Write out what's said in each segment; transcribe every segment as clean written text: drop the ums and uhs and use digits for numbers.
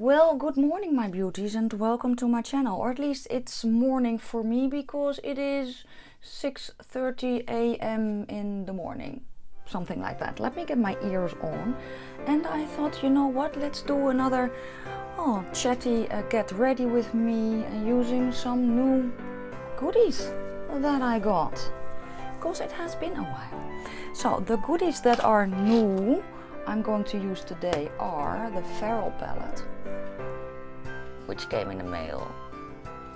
Well, good morning my beauties and welcome to my channel, or at least it's morning for me because it is 6:30 a.m. in the morning, something like that. Let me get my ears on, and I thought, you know what, let's do another chatty get ready with me using some new goodies that I got, because it has been a while. So the goodies that are new I'm going to use today are the Feral palette, which came in the mail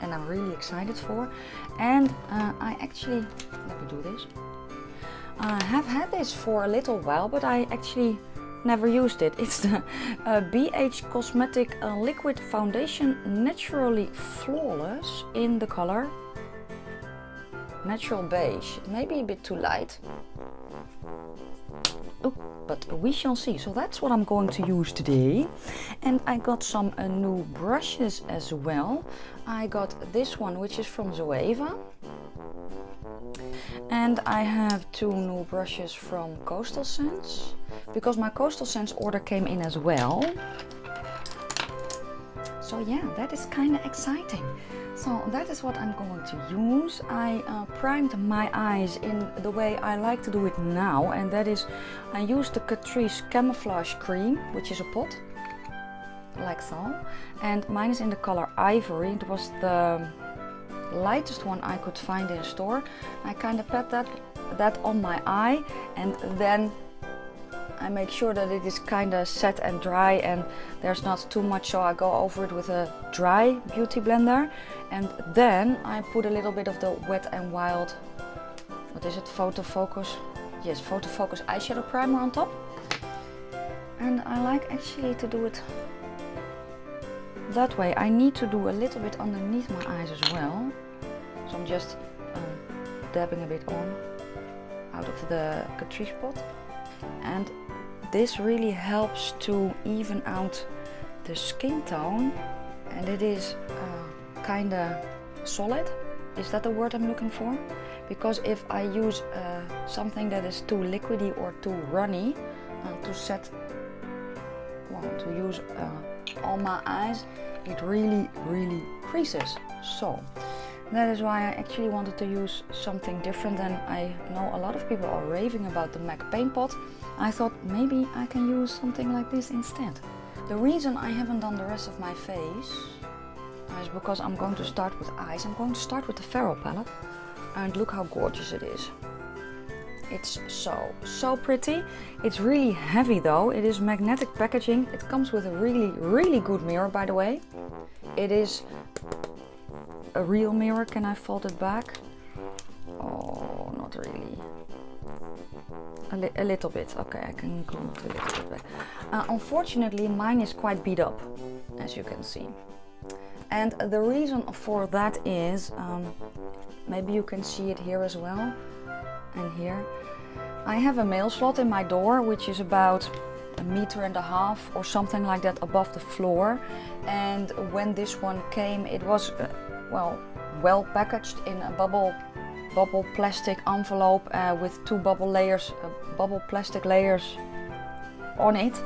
and I'm really excited for. And I actually, let me do this. I have had this for a little while, but I actually never used it. It's the Beige Cosmetic Liquid Foundation Naturally Flawless in the color Natural Beige. Maybe a bit too light. Oh, but we shall see. So that's what I'm going to use today. And I got some new brushes as well. I got this one, which is from Zoeva. And I have two new brushes from Coastal Scents, because my Coastal Scents order came in as well. So yeah, that is kind of exciting. So that is what I'm going to use. I primed my eyes in the way I like to do it now, and that is I used the Catrice Camouflage Cream, which is a pot, like so. And mine is in the color Ivory. It was the lightest one I could find in a store. I kind of pat that on my eye, and then I make sure that it is kind of set and dry and there's not too much, so I go over it with a dry beauty blender, and then I put a little bit of the Wet n Wild, what is it, Photo Focus? Yes, Photo Focus eyeshadow primer on top. And I like actually to do it that way. I need to do a little bit underneath my eyes as well, so I'm just dabbing a bit on out of the Catrice pot. And this really helps to even out the skin tone, and it is kind of solid. Is that the word I'm looking for? Because if I use something that is too liquidy or too runny to set, well, to use on my eyes, it really creases. So that is why I actually wanted to use something different, and I know a lot of people are raving about the MAC Paint Pot. I thought maybe I can use something like this instead. The reason I haven't done the rest of my face is because I'm going to start with eyes. I'm going to start with the Feral palette, and look how gorgeous it is. It's so pretty. It's really heavy though. It is magnetic packaging. It comes with a really good mirror, by the way. It is a real mirror. Can I fold it back? Oh, not really. A little bit. Okay, I can go a little bit back. Unfortunately, mine is quite beat up, as you can see. And the reason for that is, maybe you can see it here as well, and here. I have a mail slot in my door, which is about 1.5 meters or something like that above the floor. And when this one came, it was well packaged in a bubble plastic envelope with two bubble plastic layers on it.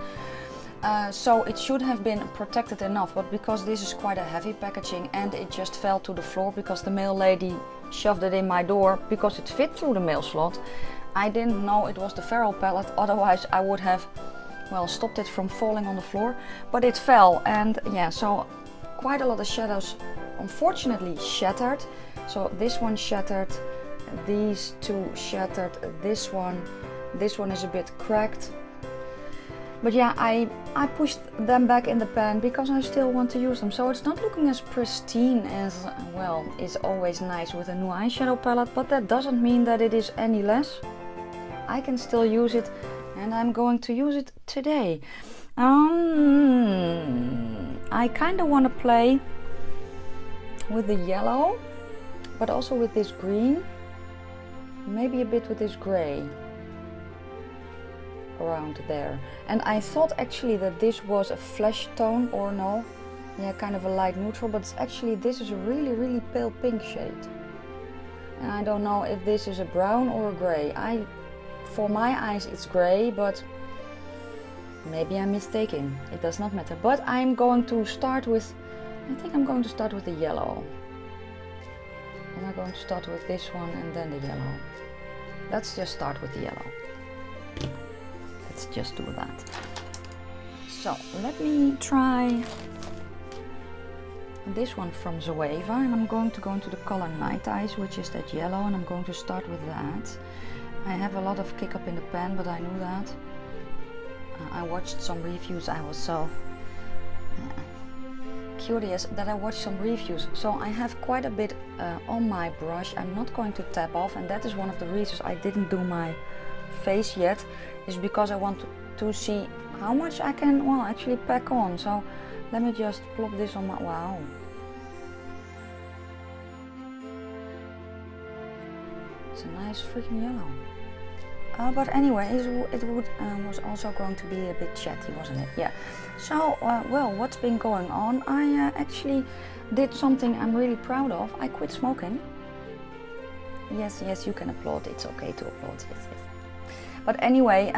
So it should have been protected enough, but because this is quite a heavy packaging and it just fell to the floor because the mail lady shoved it in my door because it fit through the mail slot, I didn't know it was the Feral palette, otherwise I would have, well, stopped it from falling on the floor. But it fell, and yeah, so quite a lot of shadows unfortunately shattered. So this one shattered, these two shattered, this one is a bit cracked. But yeah, I pushed them back in the pan because I still want to use them. So it's not looking as pristine as, well, it's always nice with a new eyeshadow palette, but that doesn't mean that it is any less. I can still use it, and I'm going to use it today. I kind of want to play with the yellow, but also with this green, maybe a bit with this gray around there. And I thought actually that this was a flesh tone, or no, yeah, kind of a light neutral, but it's actually, this is a really pale pink shade. And I don't know if this is a brown or a gray. For my eyes it's gray, but maybe I'm mistaken, it does not matter. But I'm going to start with, I think I'm going to start with the yellow. And I'm going to start with this one and then the yellow. Let's just start with the yellow. Let's just do that. So let me try this one from Zoeva, and I'm going to go into the color Night Eyes, which is that yellow, and I'm going to start with that. I have a lot of kick up in the pan, but I knew that. I watched some reviews. I was so curious that I watched some reviews. So I have quite a bit on my brush. I'm not going to tap off, and that is one of the reasons I didn't do my face yet, is because I want to see how much I can, well, actually pack on. So let me just plop this on my, wow. It's a nice freaking yellow. But anyway, it was also going to be a bit chatty, wasn't it? Yeah. So, well, what's been going on? I actually did something I'm really proud of. I quit smoking. Yes, yes, you can applaud. It's okay to applaud. Yes, yes. But anyway,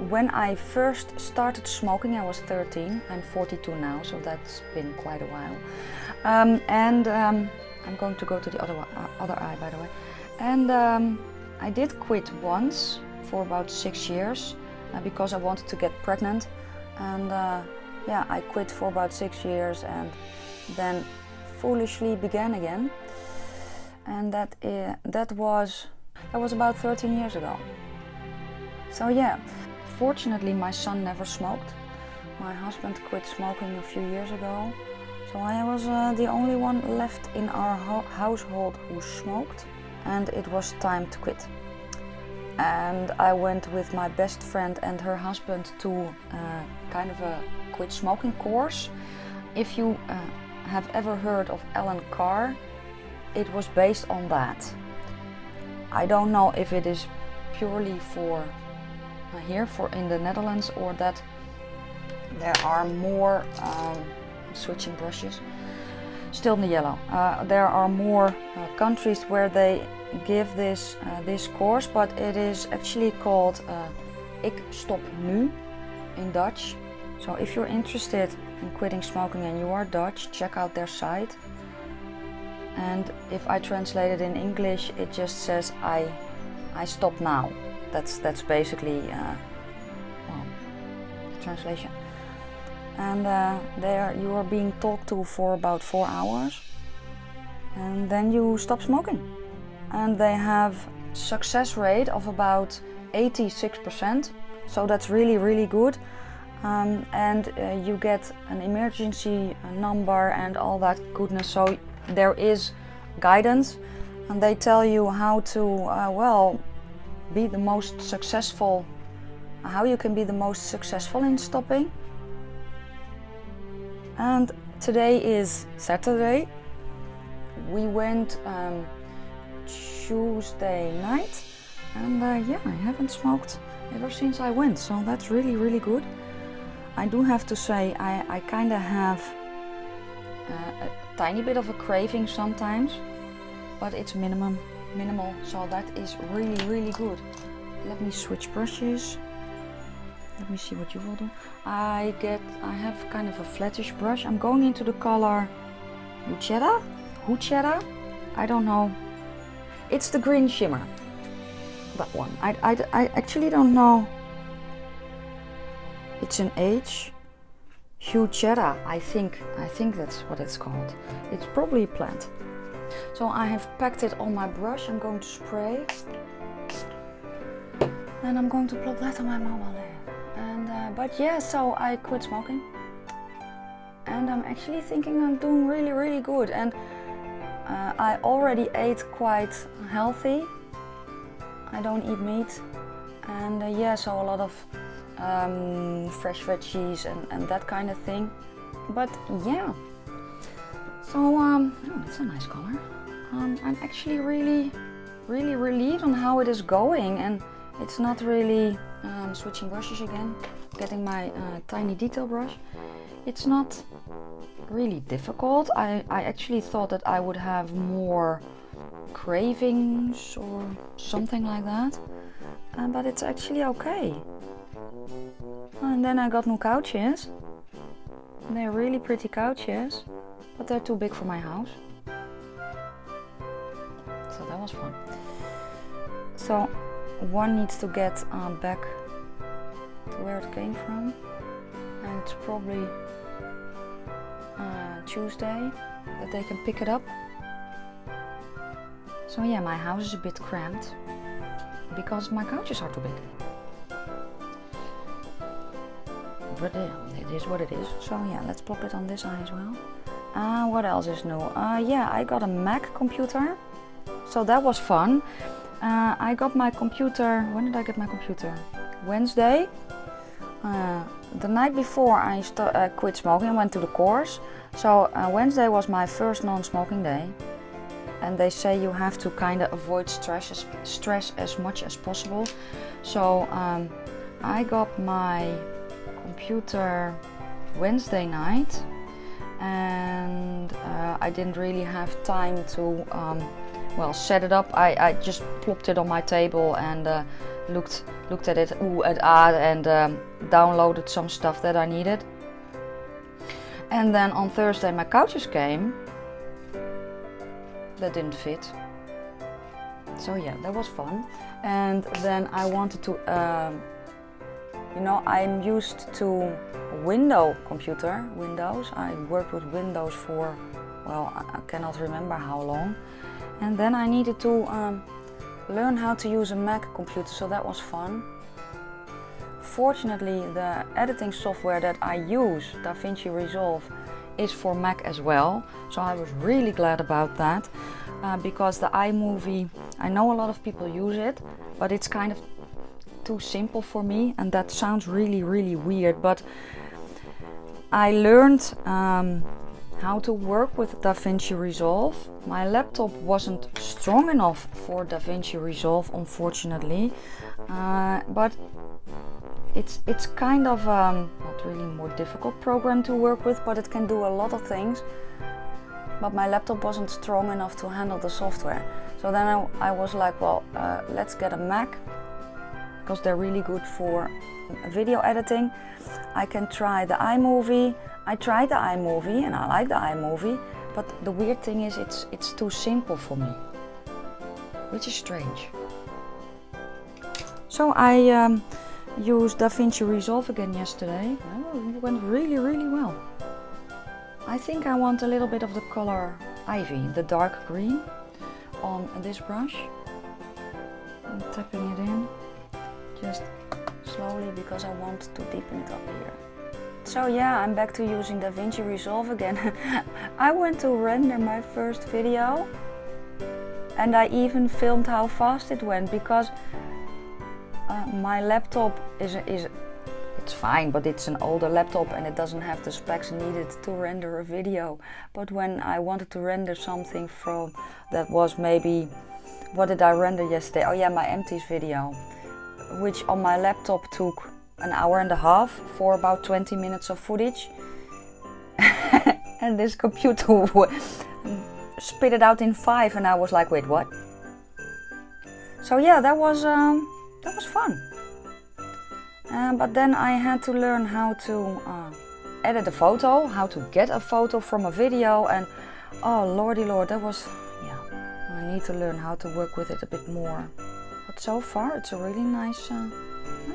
when I first started smoking, I was 13. I'm 42 now, so that's been quite a while. I'm going to go to the other eye, by the way. And I did quit once for about 6 years because I wanted to get pregnant. And yeah, I quit for about 6 years and then foolishly began again. And that was about 13 years ago. So yeah, fortunately my son never smoked. My husband quit smoking a few years ago. So I was the only one left in our household who smoked. And it was time to quit. And I went with my best friend and her husband to kind of a quit smoking course. If you have ever heard of Alan Carr, it was based on that. I don't know if it is purely for here in the Netherlands, or that there are more switching brushes. Still in the yellow. There are more countries where they give this course, but it is actually called Ik Stop Nu in Dutch. So if you're interested in quitting smoking and you are Dutch, check out their site. And if I translate it in English, it just says I stop now. That's basically well, the translation. And there you are being talked to for about 4 hours, and then you stop smoking. And they have success rate of about 86%, so that's really, really good. And you get an emergency number and all that goodness, so there is guidance, and they tell you how to well, be the most successful, how you can be the most successful in stopping. And today is Saturday. We went Tuesday night, and yeah, I haven't smoked ever since I went, so that's really, really good. I do have to say I kind of have a tiny bit of a craving sometimes, but it's minimal, so that is really, really good. Let me switch brushes. Let me see what you will do. I have kind of a flattish brush. I'm going into the color Huchera? I don't know. It's the green shimmer. That one. I actually don't know. It's an H. Huchera, I think that's what it's called. It's probably a plant. So I have packed it on my brush. I'm going to spray. And I'm going to plop that on my mobile layer. And but yeah, so I quit smoking. And I'm actually thinking I'm doing really, really good. And I already ate quite healthy. I don't eat meat. And yeah, so a lot of fresh veggies and that kind of thing. But yeah. So, oh, that's a nice color. I'm actually really, really relieved on how it is going. And it's not really switching brushes again, getting my tiny detail brush. It's not really difficult. I actually thought that I would have more cravings or something like that, but it's actually okay. And then I got new couches. They're really pretty couches, but they're too big for my house. So that was fun. So one needs to get back to where it came from, and it's probably Tuesday that they can pick it up. So yeah, my house is a bit cramped because my couches are too big. But it is what it is. So yeah, let's pop it on this eye as well. What else is new? Yeah, I got a Mac computer. So that was fun. I got my computer, when did I get my computer? Wednesday. The night before I quit smoking and went to the course. So Wednesday was my first non-smoking day. And they say you have to kind of avoid stress as much as possible. So I got my computer Wednesday night, and I didn't really have time to well, set it up. I just plopped it on my table and looked at it and downloaded some stuff that I needed. And then on Thursday my couches came. That didn't fit. So yeah, that was fun. And then I wanted to, you know, I'm used to Windows. I worked with Windows for, well, I cannot remember how long. And then I needed to learn how to use a Mac computer, so that was fun. Fortunately, the editing software that I use, DaVinci Resolve, is for Mac as well. So I was really glad about that, because the iMovie, I know a lot of people use it, but it's kind of too simple for me, and that sounds really, really weird. But I learned how to work with DaVinci Resolve. My laptop wasn't strong enough for DaVinci Resolve, unfortunately, but it's kind of not really more difficult program to work with, but it can do a lot of things. But my laptop wasn't strong enough to handle the software. So then I was like, well, let's get a Mac, because they're really good for video editing. I can try the iMovie. I tried the iMovie and I like the iMovie, but the weird thing is it's too simple for me, which is strange. So I used DaVinci Resolve again yesterday. It went really, really well. I think I want a little bit of the color Ivy, the dark green, on this brush. I'm tapping it in, just slowly, because I want to deepen it up here. So yeah, I'm back to using DaVinci Resolve again. I went to render my first video, and I even filmed how fast it went, because my laptop it's fine, but it's an older laptop and it doesn't have the specs needed to render a video. But when I wanted to render something from that was maybe, what did I render yesterday? Oh yeah, my empties video, which on my laptop took an hour and a half for about 20 minutes of footage. And this computer spit it out in 5, and I was like, wait, what? So yeah, that was fun. But then I had to learn how to edit a photo, how to get a photo from a video, and oh lordy lord, that was, yeah, I need to learn how to work with it a bit more. But so far it's a really nice, I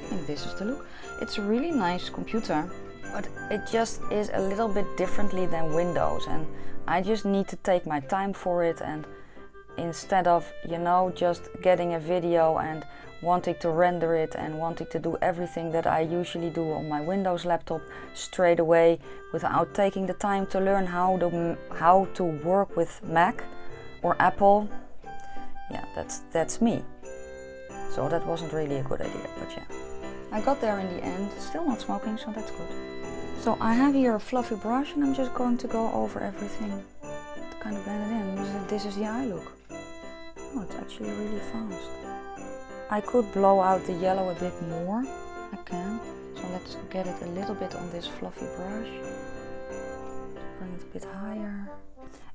think this is the look. It's a really nice computer, but it just is a little bit differently than Windows, and I just need to take my time for it, and instead of, you know, just getting a video and wanting to render it and wanting to do everything that I usually do on my Windows laptop straight away without taking the time to learn how to work with Mac or Apple. Yeah, that's me. So that wasn't really a good idea, but yeah. I got there in the end, still not smoking, so that's good. So I have here a fluffy brush, and I'm just going to go over everything to kind of blend it in. This is the eye look. Oh, it's actually really fast. I could blow out the yellow a bit more. I can. So let's get it a little bit on this fluffy brush. Bring it a bit higher.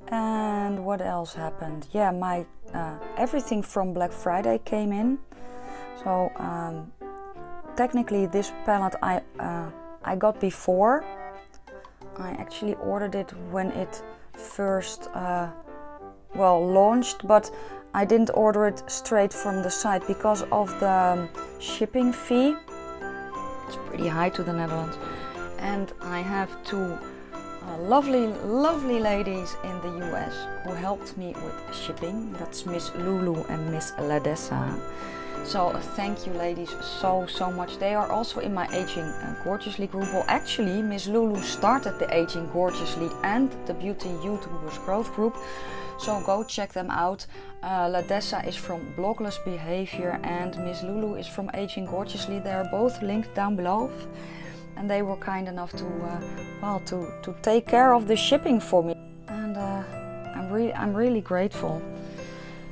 And what else happened? Yeah, my everything from Black Friday came in. So technically this palette I got before. I actually ordered it when it first launched, but I didn't order it straight from the site because of the shipping fee. It's pretty high to the Netherlands. And I have two lovely ladies in the US who helped me with shipping. That's Miss Lulu and Miss Ladessa. So thank you ladies so much. They are also in my Aging Gorgeously group. Well, actually Miss Lulu started the Aging Gorgeously and the Beauty YouTubers Growth group. So go check them out. Ladessa is from Blogless Behavior and Miss Lulu is from Aging Gorgeously. They are both linked down below. And they were kind enough to take care of the shipping for me. And I'm really grateful.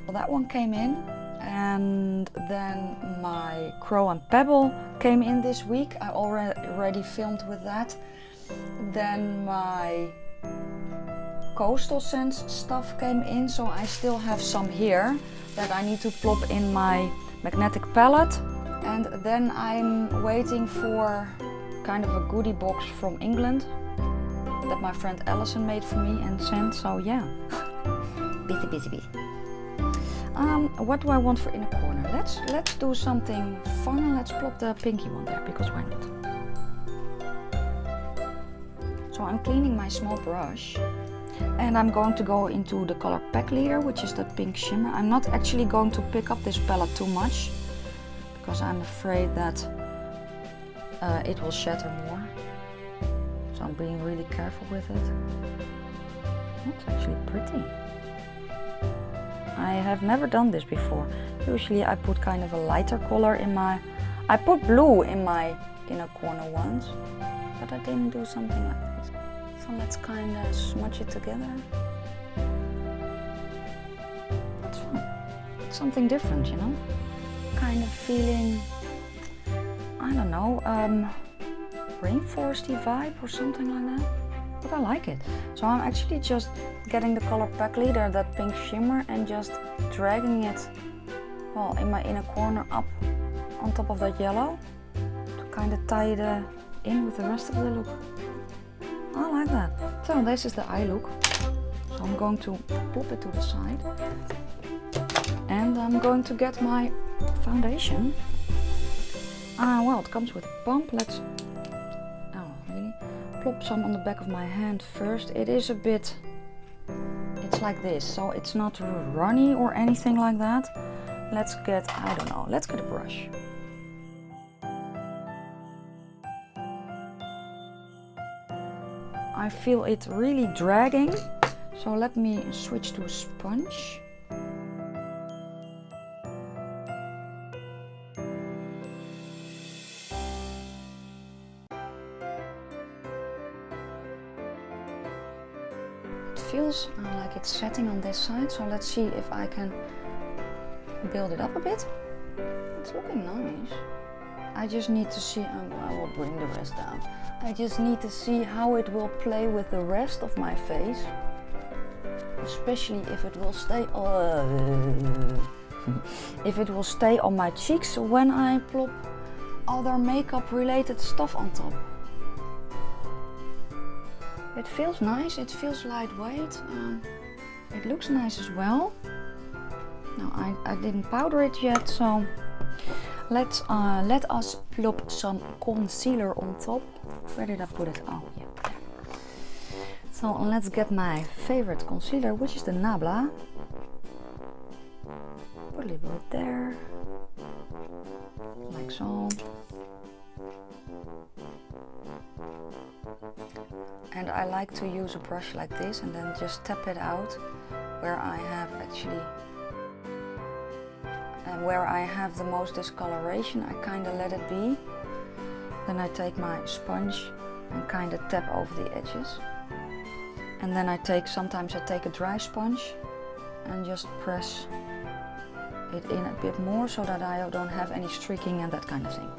Well, that one came in. And then my Crow and Pebble came in this week. I already filmed with that. Then my Coastal Scents stuff came in, so I still have some here that I need to plop in my magnetic palette. And then I'm waiting for kind of a goodie box from England that my friend Allison made for me and sent, so yeah. busy. What do I want for inner corner? Let's do something fun. Let's plop the pinky one there, because why not? So I'm cleaning my small brush and I'm going to go into the color Pack Leader, which is the pink shimmer. I'm not actually going to pick up this palette too much because I'm afraid that it will shatter more. So I'm being really careful with it. It's actually pretty. I have never done this before. Usually I put kind of a lighter color in my... I put blue in my inner corner once, but I didn't do something like this. So let's kind of smudge it together. It's fun. It's something different, you know? Kind of feeling, I don't know, rainforesty vibe or something like that. But I like it. So I'm actually just getting the color Pack Leader, that pink shimmer, and just dragging it, well, in my inner corner up on top of that yellow to kind of tie it in with the rest of the look. I like that. So this is the eye look. So I'm going to pop it to the side. And I'm going to get my foundation. Well, it comes with a pump. Let's plop some on the back of my hand first. It is a bit, it's like this, so it's not runny or anything like that. Let's get, I don't know, let's get a brush. I feel it really dragging, so let me switch to a sponge. Feels like it's setting on this side, so let's see if I can build it up a bit. It's looking nice. I just need to see, I will bring the rest down. I just need to see how it will play with the rest of my face, especially if it will stay if it will stay on my cheeks when I plop other makeup related stuff on top. It feels nice, it feels lightweight, it looks nice as well. Now I didn't powder it yet, so let us plop some concealer on top. Where did I put it? Oh yeah, there. So let's get my favorite concealer, which is the Nabla. Put a little bit there, like so. And I like to use a brush like this and then just tap it out where I have actually, where I have the most discoloration. I kind of let it be. Then I take my sponge and kind of tap over the edges. And then sometimes I take a dry sponge and just press it in a bit more so that I don't have any streaking and that kind of thing.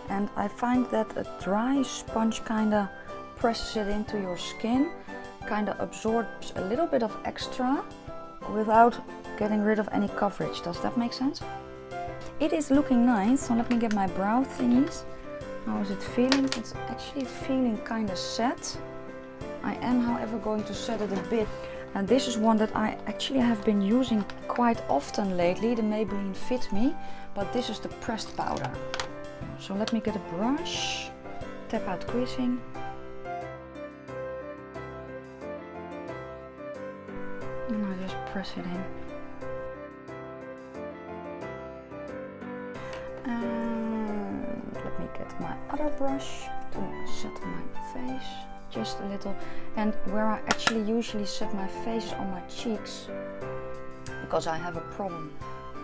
And I find that a dry sponge kind of presses it into your skin, kind of absorbs a little bit of extra without getting rid of any coverage. Does that make sense? It is looking nice, so let me get my brow thingies. How is it feeling? It's actually feeling kind of set. I am, however, going to set it a bit. And this is one that I actually have been using quite often lately, the Maybelline Fit Me, but this is the pressed powder. So let me get a brush, tap out creasing. And I just press it in. And let me get my other brush to set my face. Just a little. And where I actually usually set my face on my cheeks, because I have a problem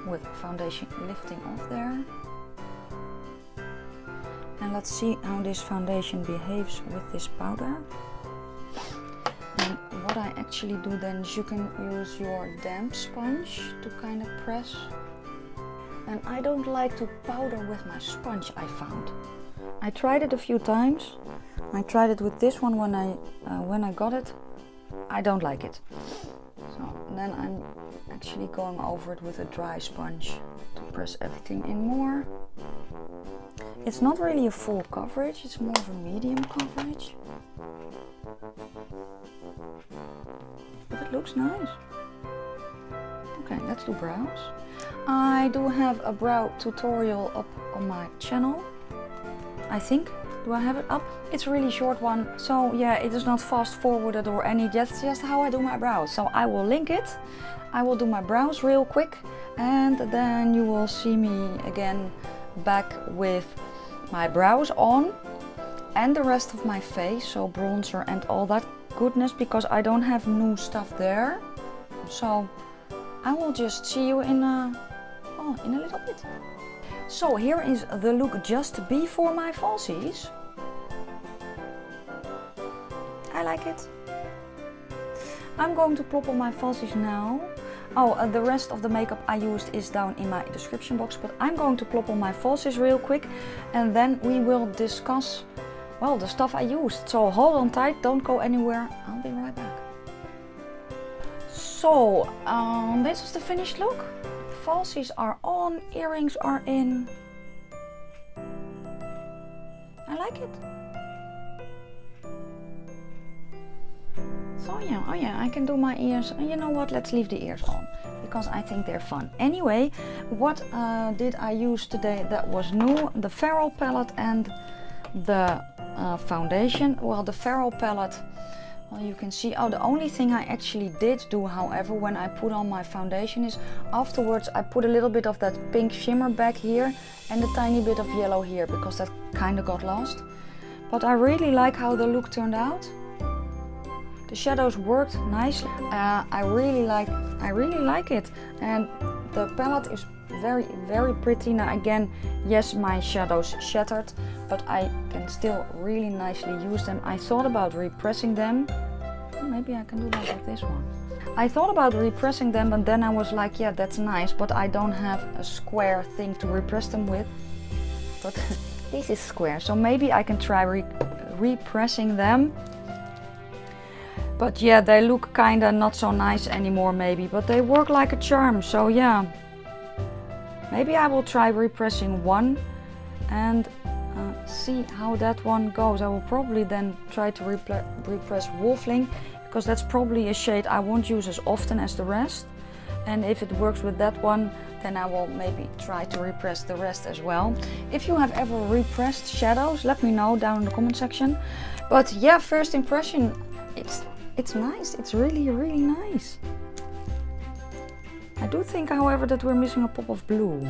with foundation lifting off there. And let's see how this foundation behaves with this powder. And what I actually do then is you can use your damp sponge to kind of press. And I don't like to powder with my sponge, I found. I tried it a few times. I tried it with this one when I got it. I don't like it. So then I'm actually going over it with a dry sponge to press everything in more. It's not really a full coverage, it's more of a medium coverage. But it looks nice. Okay, let's do brows. I do have a brow tutorial up on my channel, I think. Do I have it up? It's a really short one, so yeah, it is not fast forwarded or any, just how I do my brows. So I will link it. I will do my brows real quick, and then you will see me again back with my brows on and the rest of my face, so bronzer and all that goodness, because I don't have new stuff there. So I will just see you in a little bit. So here is the look just before my falsies. I like it. I'm going to plop on my falsies now. The rest of the makeup I used is down in my description box, but I'm going to plop on my falsies real quick, and then we will discuss, well, the stuff I used. So hold on tight, don't go anywhere. I'll be right back. So this is the finished look. Falsies are on, earrings are in. I like it. So yeah, oh yeah, I can do my ears. You know what, let's leave the ears on, because I think they're fun. Anyway, what did I use today that was new? The Feral palette and the foundation. Well, the Feral palette, well, you can see, the only thing I actually did do, however, when I put on my foundation is afterwards I put a little bit of that pink shimmer back here and a tiny bit of yellow here, because that kind of got lost. But I really like how the look turned out. The shadows worked nicely. I really like it, and the palette is very, very pretty. Now again, yes, my shadows shattered, but I can still really nicely use them. I thought about repressing them. Maybe I can do that with this one. I thought about repressing them, but then I was like, yeah, that's nice, but I don't have a square thing to repress them with. But this is square, so maybe I can try repressing them. But yeah, they look kinda not so nice anymore maybe, but they work like a charm, so yeah. Maybe I will try repressing one and see how that one goes. I will probably then try to repress Wolfling, because that's probably a shade I won't use as often as the rest. And if it works with that one, then I will maybe try to repress the rest as well. If you have ever repressed shadows, let me know down in the comment section. But yeah, first impression, it's nice. It's really, really nice. I do think, however, that we're missing a pop of blue.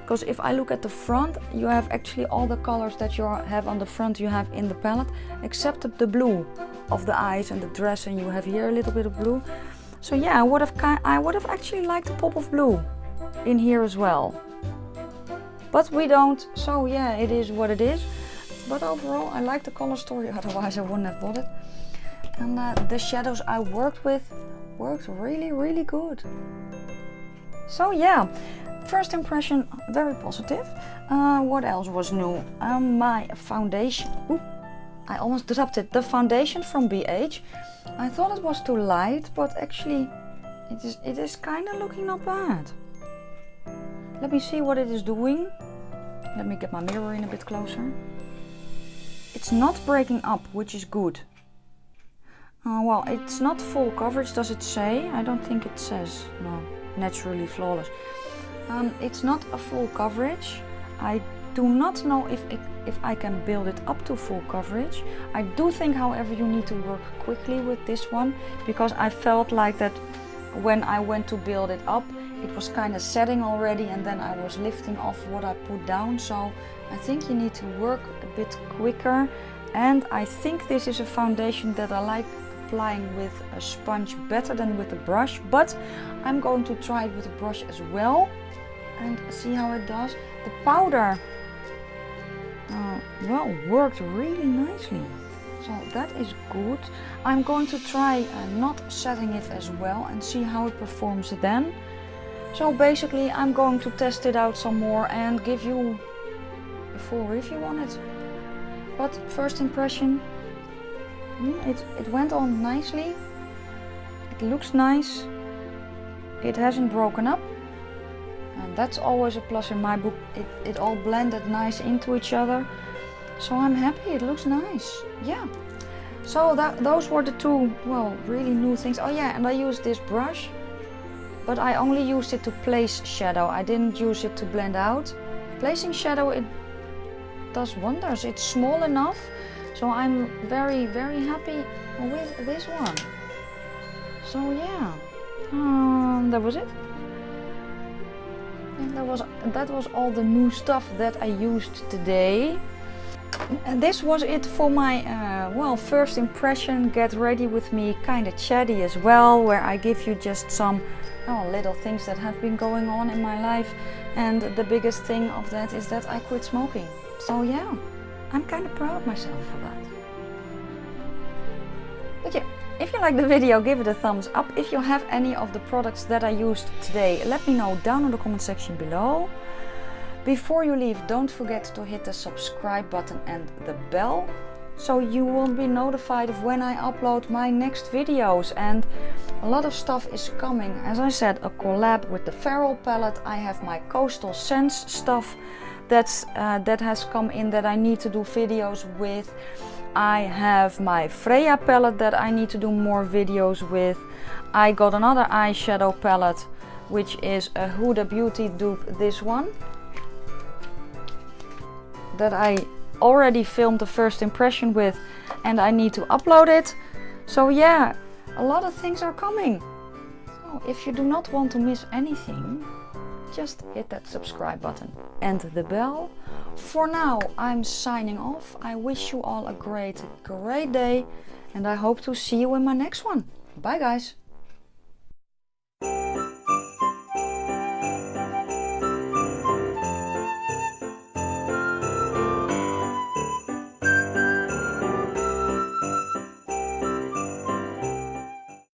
Because if I look at the front, you have actually all the colors that you have on the front you have in the palette, except the blue of the eyes and the dress, and you have here a little bit of blue. So yeah, I would have actually liked a pop of blue in here as well. But we don't, so yeah, it is what it is. But overall, I like the color story, otherwise I wouldn't have bought it. And the shadows I worked with worked really, really good. So yeah, first impression, very positive. What else was new? My foundation. Ooh, I almost dropped it. The foundation from Beige. I thought it was too light, but actually It is kind of looking not bad. Let me see what it is doing. Let me get my mirror in a bit closer. It's not breaking up, which is good. Well, it's not full coverage, does it say? I don't think it says. No, naturally flawless. It's not a full coverage. I do not know if I can build it up to full coverage. I do think, however, you need to work quickly with this one, because I felt like that when I went to build it up, it was kind of setting already, and then I was lifting off what I put down. So I think you need to work a bit quicker. And I think this is a foundation that I like applying with a sponge better than with a brush, but I'm going to try it with a brush as well and see how it does. The powder well, worked really nicely, so that is good. I'm going to try not setting it as well and see how it performs then. So basically I'm going to test it out some more and give you a full review on it. But first impression, it went on nicely. It looks nice. It hasn't broken up. And that's always a plus in my book. It all blended nice into each other. So I'm happy, it looks nice. Yeah. So those were the two, well, really new things. Oh yeah, and I used this brush, but I only used it to place shadow. I didn't use it to blend out. Placing shadow, it does wonders. It's small enough. So I'm very, very happy with this one. So yeah, that was it. And that was all the new stuff that I used today. And this was it for my well, first impression. Get ready with me, kind of chatty as well, where I give you just some little things that have been going on in my life. And the biggest thing of that is that I quit smoking. So yeah, I'm kind of proud of myself for that. But yeah, if you like the video, give it a thumbs up. If you have any of the products that I used today, let me know down in the comment section below. Before you leave, don't forget to hit the subscribe button and the bell, so you will be notified of when I upload my next videos. And a lot of stuff is coming. As I said, a collab with the Feral palette. I have my Coastal Scents stuff that has come in that I need to do videos with. I have my Freya palette that I need to do more videos with. I got another eyeshadow palette, which is a Huda Beauty dupe, this one, that I already filmed the first impression with, and I need to upload it. So yeah, a lot of things are coming. So if you do not want to miss anything, just hit that subscribe button and the bell. For now, I'm signing off. I wish you all a great day, and I hope to see you in my next one. Bye guys.